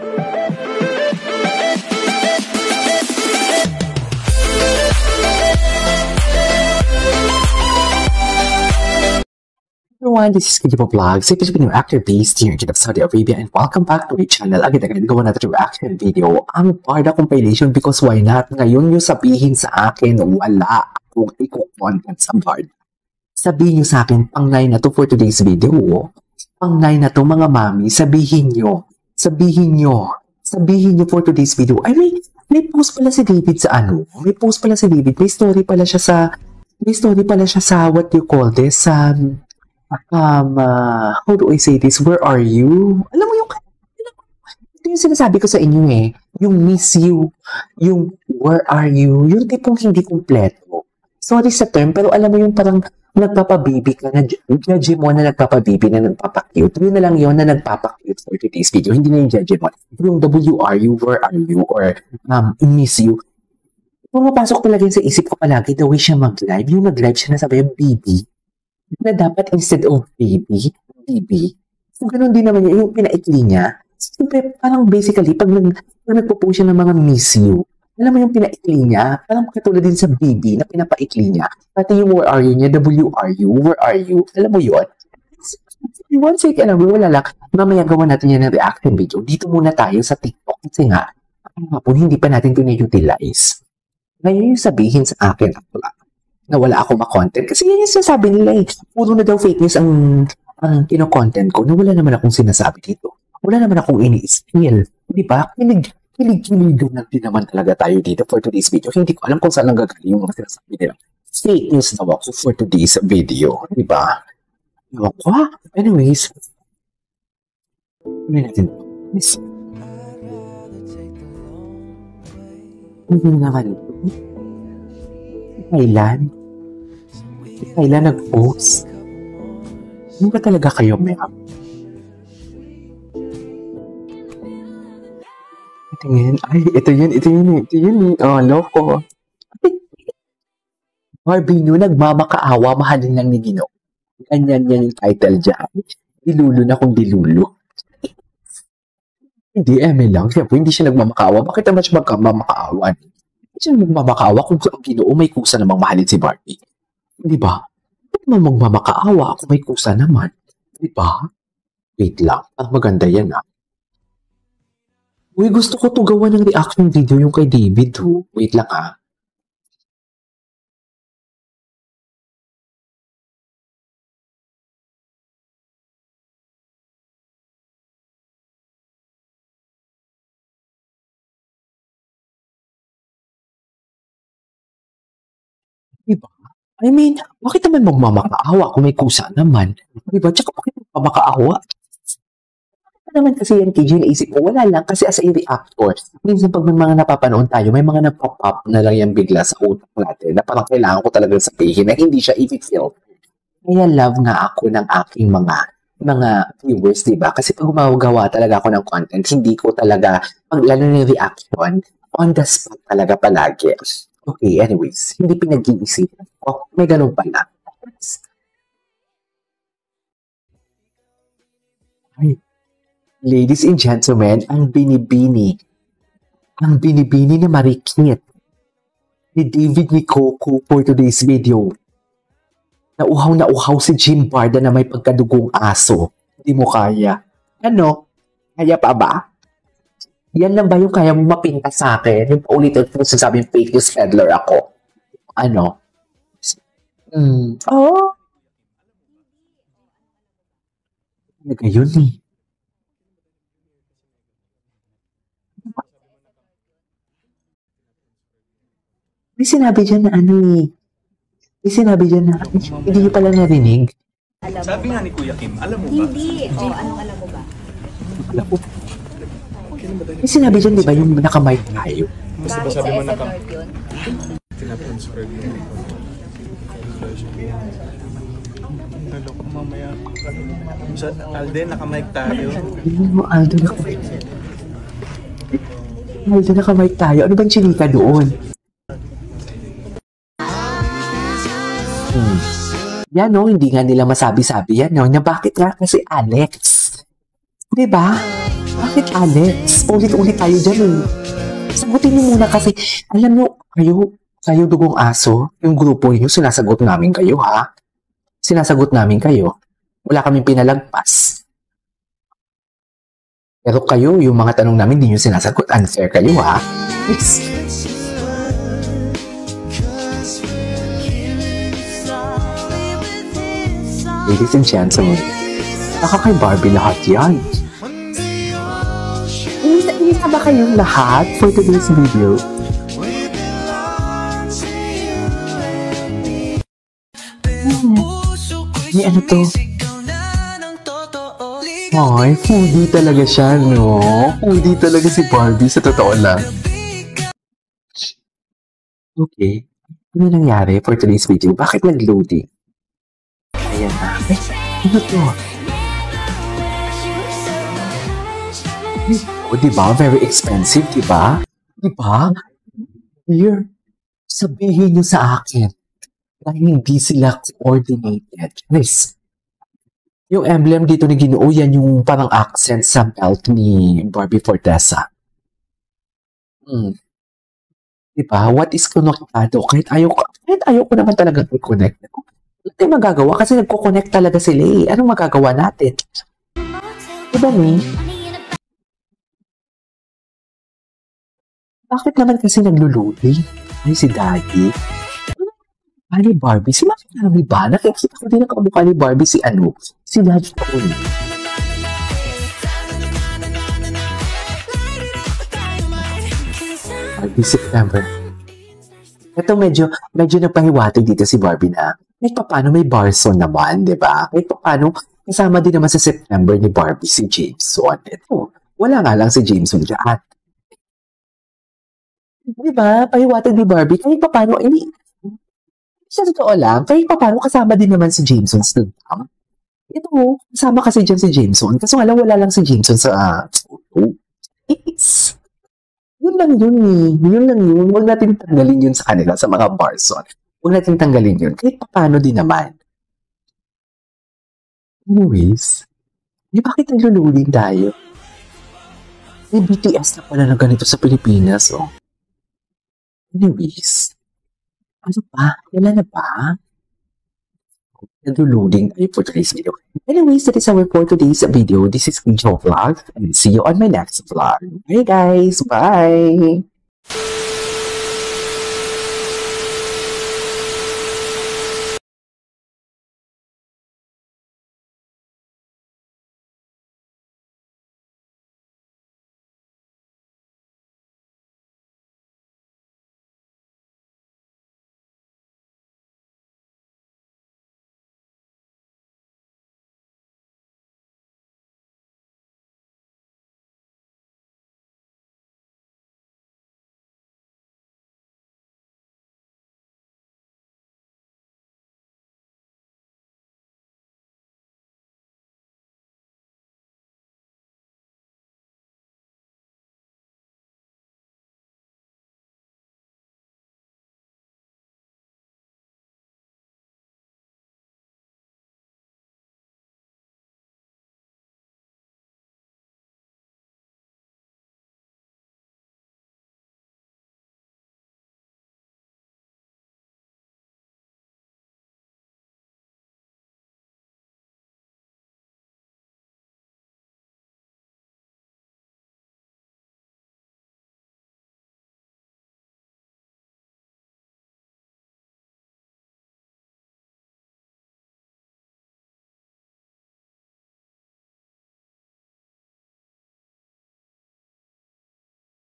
Everyone, this is Kijipo Vlogs. If you've been your actor based here in Saudi Arabia, and welcome back to my channel. Agad-agad gawa natin yung reaction video. Ang Barda compilation, because why not? Ngayon yung sabihin sa akin, wala akong i-content sa Barda. Sabihin nyo sa akin, pang-9 na to for today's video. Pang-9 na to mga mami, sabihin nyo for today's video. Ay, may post pala si David sa ano? May post pala si David. May story pala siya sa what you call this? How do I say this? Where are you? Alam mo yung, ito yung sinasabi ko sa inyo yung miss you, yung where are you, yung tipong hindi kumpleto. Sorry sa term, pero alam mo yung parang nagpapababy ka, judge mo na nagpapababy na nagpapakute. Yun na lang yun na nagpapakute for today's video. Hindi na yung judge mo. Yung WRU, where are you, or miss you. Pumapasok talaga yun sa isip ko palagi, the way siya mag-live. Yung nag-live siya na sabi, baby. Na dapat instead of baby. So, ganun din naman yung pinaikli niya. Siyempre, parang basically, pag nagpo-post siya ng mga miss you, alam mo yung pinaikli niya, parang katulad din sa baby na pinapaikli niya. Pati yung where are you niya, WRU, where are you, alam mo yun? One second, alam mo, wala lang. Mamaya gawa natin yan ng reaction video. Dito muna tayo sa TikTok. Kasi nga, hindi pa natin pinag-utilize. Ngayon yung sabihin sa akin, na wala ako ma-content. Kasi yan yung sinasabi nila Puro na daw fake news ang kino-content ko na wala naman akong sinasabi dito. Wala naman akong ini-spill. Di ba? Kilig-kiligan na din naman talaga tayo dito for today's video. Hindi ko alam kung saan lang gagaling yung mga sinasabi nila. Fake news daw ako for today's video. Di ba? Anyways. Ano natin? Miss. Hindi naman. Kailan nag-post? Hindi ba talaga kayo ma'am? Ito yun. Oh, loko. Barbie nyo, nagmamakaawa, mahalin lang ni Gino. Ganyan yan yung title dyan. Dilulo na kung dilulo. Hindi, lang. Siyempre, hindi siya nagmamakaawa. Bakit naman siya magmamakaawa? Hindi siya nagmamakaawa kung ang Ginoo may kusa namang mahalin si Barbie. Di ba? Ba't naman magmamakaawa kung may kusa naman? Di ba? Wait lang. Ang maganda yan Uy, gusto ko to gawa ng reaction video yung kay David. Wait lang Diba? Bakit naman magmamakaawa kung may kusa naman? Diba? Tsaka bakit magmamakaawa? Naman kasi yan, KJ, naisip ko, wala lang kasi as a reactor. Minsan pag may mga napapanood tayo, may mga nagpop-up na lang yan bigla sa utak natin na parang kailangan ko talagang sabihin na hindi siya i-feel. Kaya love nga ako ng aking mga viewers, diba? Kasi pag gumagawa talaga ako ng content, hindi ko talaga, lalo na yung reaction, on the spot talaga palagi. Okay, anyways, hindi pinag-iisip. May ganun pala. Ladies and gentlemen, ang binibini na marikit ni David ni Coco for today's video. Nauhaw si Jim Barda na may pagkadugong aso. Hindi mo kaya. Ano? Kaya pa ba? Yan lang ba yung kaya mo mapinta sa akin? Yung paulitin ko sasabing fake news peddler ako. Ano? Nagayon May sinabi dyan na May sinabi dyan na hindi nyo pala narinig. Sabi nga ni Kuya Kim, alam mo ba? Hindi. Anong alam mo ba? Alam mo. May sinabi dyan, di ba, yung nakamay tayo? Mas diba sabi mo tinatransfer yun. Naloko mamaya. Alden, nakamay tayo. Alden, nakamay tayo. Ano bang chinika doon? Yan hindi nga nila masabi-sabi yan na bakit nga kasi Alex. Diba? Bakit, Alex? Ulit-ulit tayo dyan eh. Sagutin mo muna kasi, alam nyo, kayo dugong aso, yung grupo niyo, sinasagot namin kayo, ha? Sinasagot namin kayo. Wala kaming pinalagpas. Pero kayo, yung mga tanong namin, di nyo sinasagot. Unfair kayo, ha? Please. Ladies and gentlemen, baka kay Barbie lahat yan. Inisa ba kayong lahat for today's video? May ano to? Ay, foodie talaga siya, no? Foodie talaga si Barbie, sa totoo lang. Okay. Ano nangyari for today's video? Bakit nag-loading? Ayan na. Ay, ano to? O, diba? Very expensive, diba? Diba? Here, sabihin nyo sa akin na hindi sila coordinated. Nice. Yung emblem dito ni Ginoo, yan yung parang accent sa belt ni Barbie Fortesa. Diba? What is konektado? Kahit ayaw ko naman talaga i-connect. Wala tayong magagawa kasi nagko-connect talaga sila eh. Anong magagawa natin? Diba ni? Bakit naman kasi naglululoy? Ay, si Daddy. Ni Barbie? Si Mami ba? Nakikita ko din ang kamukha ni Barbie si ano? Si Daddy Tony. Barbie September. Ito medyo napahiwatig dito si Barbie na kahit paano may Barson naman, di ba? Kahit paano kasama din naman sa September ni Barbie si Jameson. Ito, wala nga lang si Jameson dyan. Di ba? Pahiwatig ni Barbie. Kahit paano, sa totoo lang, kahit paano kasama din naman si Jameson still. Ito, kasama kasi dyan si Jameson. Kaso wala lang si Jameson sa photo. Yun lang yun eh. Yun lang yun. Huwag natin tanggalin yun sa kanila, sa mga Barson. Huwag natin tanggalin yun. Kahit paano din naman. Anyways, bakit naglululing tayo? May BTS na pala na ganito sa Pilipinas, oh. Anyways, ano pa? Wala na ba? Nag-loading tayo for today's video. Anyways, that is our for today's video. This is Joe Vlog, and see you on my next vlog. Hey guys, bye!